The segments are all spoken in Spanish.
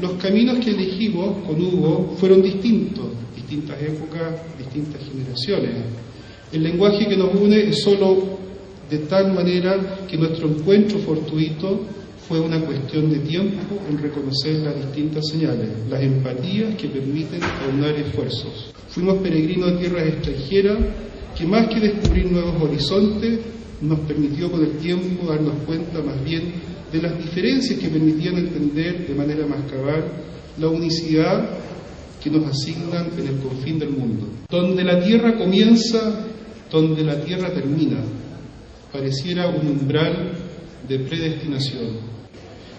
Los caminos que elegimos con Hugo fueron distintos, distintas épocas, distintas generaciones. El lenguaje que nos une es solo de tal manera que nuestro encuentro fortuito fue una cuestión de tiempo en reconocer las distintas señales, las empatías que permiten aunar esfuerzos. Fuimos peregrinos de tierras extranjeras que más que descubrir nuevos horizontes, nos permitió con el tiempo darnos cuenta más bien de las diferencias que permitían entender de manera más cabal la unicidad que nos asignan en el confín del mundo. Donde la tierra comienza, donde la tierra termina, pareciera un umbral de predestinación.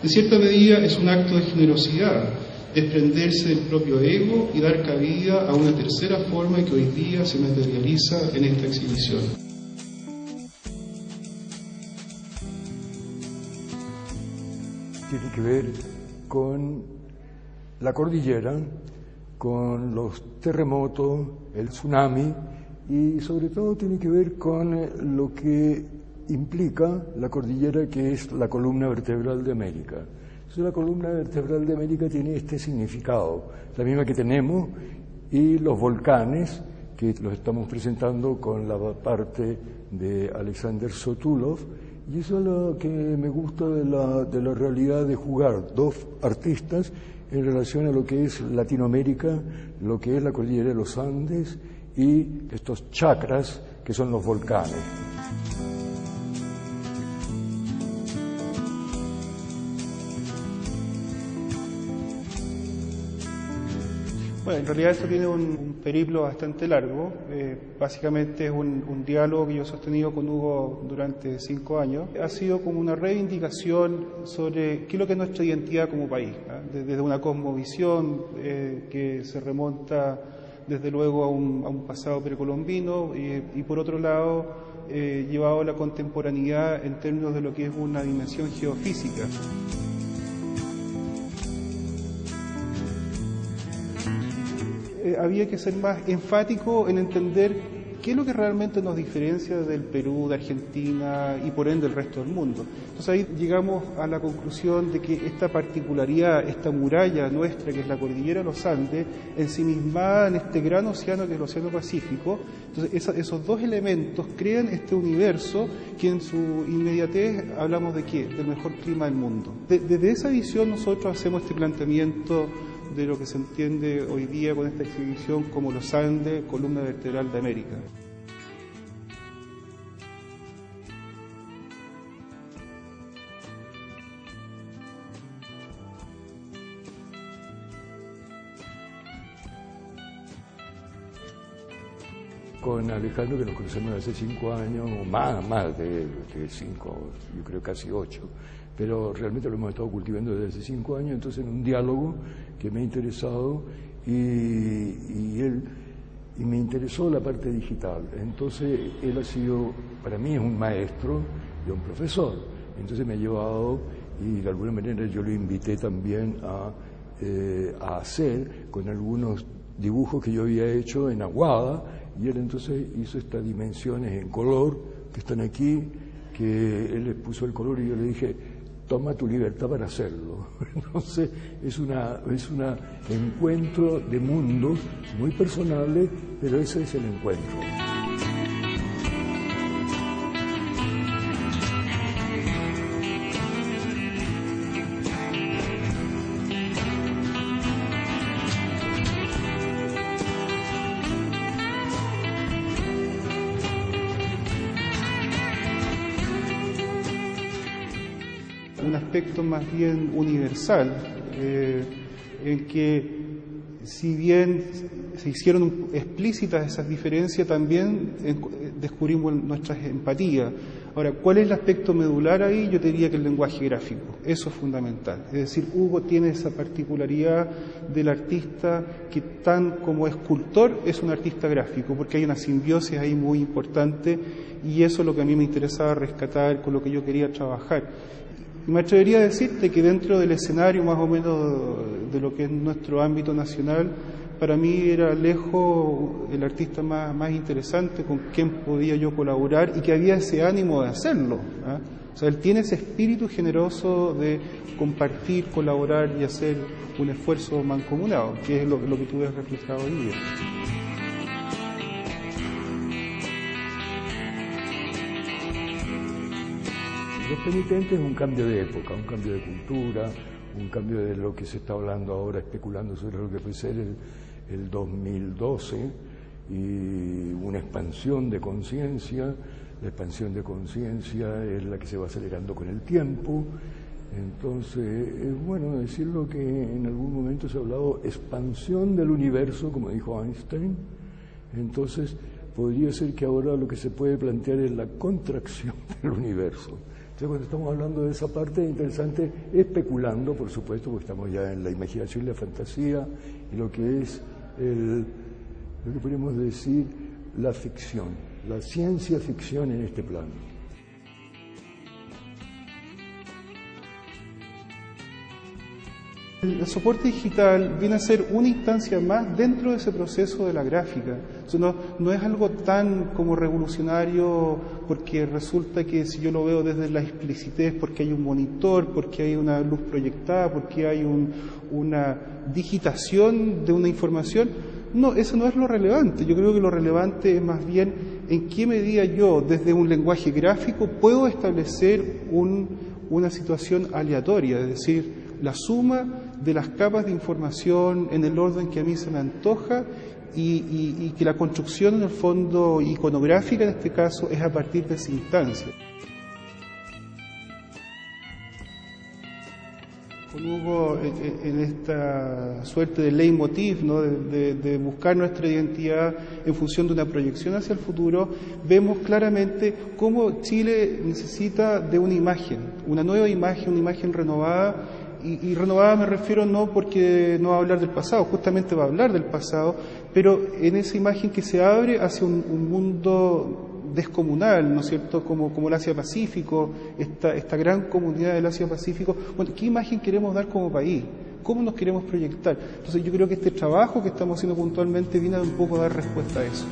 En cierta medida es un acto de generosidad, desprenderse del propio ego y dar cabida a una tercera forma que hoy día se materializa en esta exhibición. Tiene que ver con la cordillera, con los terremotos, el tsunami y sobre todo tiene que ver con lo que implica la cordillera, que es la columna vertebral de América. Entonces, la columna vertebral de América tiene este significado, la misma que tenemos, y los volcanes, que los estamos presentando con la parte de Alexander Sotulov, y eso es lo que me gusta de la realidad de jugar dos artistas en relación a lo que es Latinoamérica, lo que es la cordillera de los Andes y estos chakras que son los volcanes. Bueno, en realidad esto tiene un periplo bastante largo. Básicamente es un diálogo que yo he sostenido con Hugo durante 5 años. Ha sido como una reivindicación sobre qué es lo que es nuestra identidad como país, ¿eh? Desde una cosmovisión que se remonta desde luego a un pasado precolombino y por otro lado llevado a la contemporaneidad en términos de lo que es una dimensión geofísica. Había que ser más enfático en entender qué es lo que realmente nos diferencia del Perú, de Argentina y por ende del resto del mundo. Entonces ahí llegamos a la conclusión de que esta particularidad, esta muralla nuestra que es la cordillera de los Andes, ensimismada en este gran océano que es el Océano Pacífico, entonces esos dos elementos crean este universo que en su inmediatez hablamos de ¿qué? Del mejor clima del mundo. Desde esa visión nosotros hacemos este planteamiento de lo que se entiende hoy día con esta exhibición como los Andes, columna vertebral de América. Con Alejandro, que nos conocemos hace 5 años, o más de 5, yo creo casi 8, pero realmente lo hemos estado cultivando desde hace 5 años, entonces en un diálogo que me ha interesado y me interesó la parte digital. Entonces él ha sido, para mí es un maestro y un profesor, entonces me ha llevado y de alguna manera yo lo invité también a hacer con algunos dibujos que yo había hecho en Aguada, y él entonces hizo estas dimensiones en color que están aquí, que él les puso el color y yo le dije, toma tu libertad para hacerlo. Entonces es un encuentro de mundos muy personales, pero ese es el encuentro. Un aspecto más bien universal, en que si bien se hicieron explícitas esas diferencias, también descubrimos nuestras empatías. Ahora, ¿cuál es el aspecto medular ahí? Yo te diría que el lenguaje gráfico, eso es fundamental. Es decir, Hugo tiene esa particularidad del artista que tan como escultor es un artista gráfico, porque hay una simbiosis ahí muy importante y eso es lo que a mí me interesaba rescatar, con lo que yo quería trabajar. Me atrevería a decirte que dentro del escenario más o menos de lo que es nuestro ámbito nacional, para mí era lejos el artista más interesante con quien podía yo colaborar y que había ese ánimo de hacerlo, ¿eh? O O sea, él tiene ese espíritu generoso de compartir, colaborar y hacer un esfuerzo mancomunado, que es lo que tú ves reflejado hoy día. Los penitentes es un cambio de época, un cambio de cultura, un cambio de lo que se está hablando ahora, especulando sobre lo que puede ser el 2012, y una expansión de conciencia. La expansión de conciencia es la que se va acelerando con el tiempo. Entonces, es bueno decirlo que en algún momento se ha hablado expansión del universo, como dijo Einstein. Entonces, podría ser que ahora lo que se puede plantear es la contracción del universo. Entonces, cuando estamos hablando de esa parte, es interesante, especulando, por supuesto, porque estamos ya en la imaginación y la fantasía, y lo que es lo que podríamos decir la ficción, la ciencia ficción en este plano. El soporte digital viene a ser una instancia más dentro de ese proceso de la gráfica. O sea, no es algo tan como revolucionario, porque resulta que si yo lo veo desde la explicitez, porque hay un monitor, porque hay una luz proyectada, porque hay una digitación de una información. No, eso no es lo relevante. Yo creo que lo relevante es más bien en qué medida yo, desde un lenguaje gráfico, puedo establecer una situación aleatoria, es decir, la suma de las capas de información en el orden que a mí se me antoja y que la construcción en el fondo iconográfica en este caso es a partir de esa instancia. Con Hugo, en esta suerte de leitmotiv, ¿no? de buscar nuestra identidad en función de una proyección hacia el futuro, vemos claramente cómo Chile necesita de una imagen, una nueva imagen, una imagen renovada. Y renovada me refiero no porque no va a hablar del pasado, justamente va a hablar del pasado, pero en esa imagen que se abre hacia un mundo descomunal, ¿no es cierto?, como el Asia-Pacífico, esta gran comunidad del Asia-Pacífico. Bueno, ¿qué imagen queremos dar como país? ¿Cómo nos queremos proyectar? Entonces yo creo que este trabajo que estamos haciendo puntualmente viene a un poco a dar respuesta a eso.